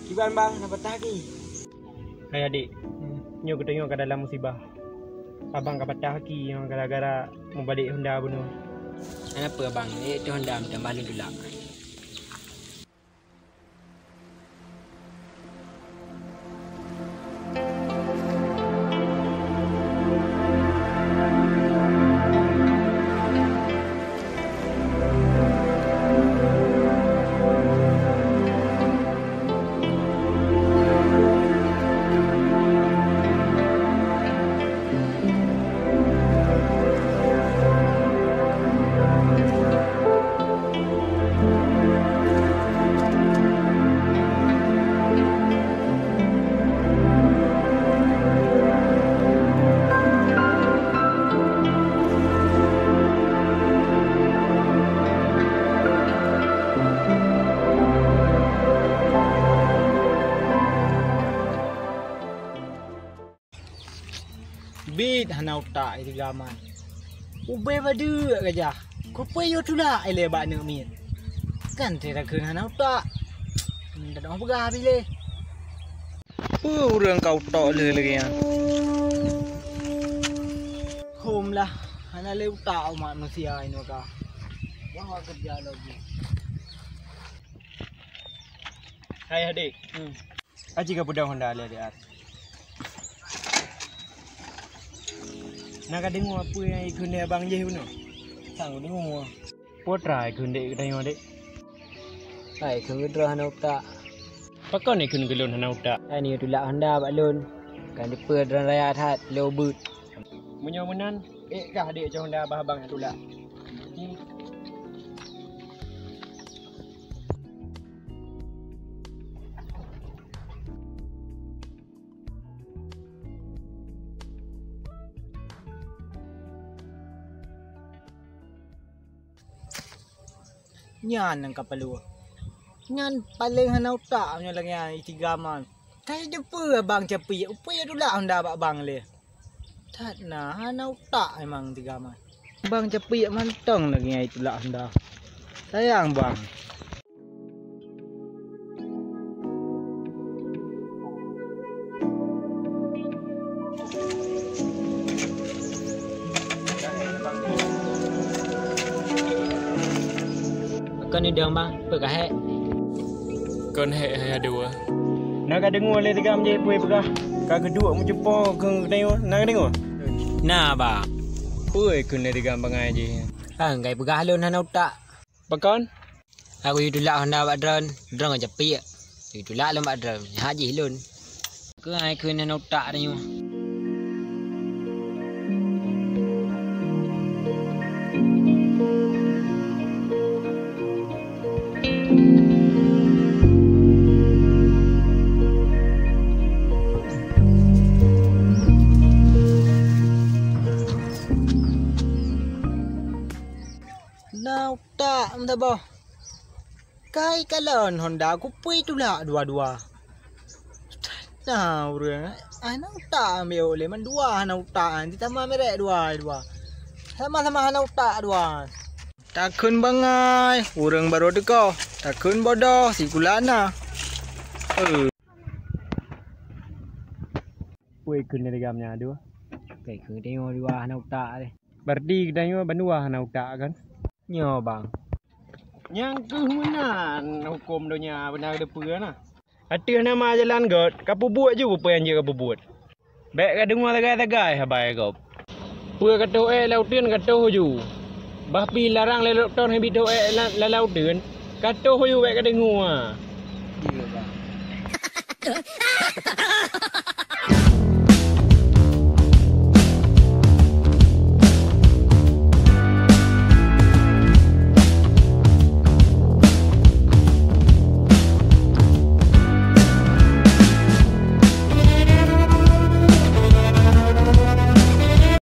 Iban bang, dapat lagi. Hai adik, nyo kita tengok ke dalam musibah. Abang kat patah kaki yang gara-gara mau balik Honda bunuh. Kenapa abang? Itu Honda minta balik dulu. Bit hana utak itu gaman. Ube badu aja. Kau payo tu lah ele bak nak min. Kan tidak kena hana utak. Tak ada apa habis. Orang kau tak le lagi ya. Home lah. Hana le utak umat manusia ini ka. Wah kerja lagi. Hai adik. Aji ka budak Honda le adik. Nak dengar apa yang ikut dia abang je benar? Sang dengar. Potra ikut dia tengok adik. Hai kengedra hana utak. Pakon ikut gelon hana utak. Ini tu lah Honda bak lon. Kan depa dran raya that low boot. Munyo menan kah adik je Honda abang tu lah. Nyan ang kapalo. Nyan paling hana utak punya lagi yang tiga man. Kaya depa abang capi. Upaya tu lah Honda bak bang le. Tak nah hana utak memang tiga man. Bang capi mantong lagi yang itulah Honda. Sayang bang. Con đi đường bang, bữa cả hệ. Con hệ hay dua. Nak dengar le tiga je puai pegah. Ka kedua mu jumpa ke tengok. Nak dengar? Nah bang. Puai kun le tiga bangai je. Gai pegah lon hana utak. Pakon? Aku itu lah Honda bak drone. Drone aja pi. Itu lah lom bak drone. Haji lon. Ke ai kun hana utak ni. Nau tak minta bah. Kai kalon Honda aku pui tu lah dua-dua. Nah orang nau tak ambil oleh man dua nau tak nanti sama merek dua. Sama-sama nau tak dua. Takun bangai orang baru dekau. Takun bodoh si kulana. Puai kun le tiga nya dua. Kai kun tengok dua nau tak deh. Berdi tengok bandua hana utak kan. Nyo bang. Yang ke menan hukum donya benar depa nah. Hati nama jalan god, kapu buat je apa yang je kapu buat. Baik ka dengar tagai-tagai habai kau. Pua kata lautin kata ju. Bah pi larang le doktor habi to lautin. Kata ju baik ka dengar. Iya bang.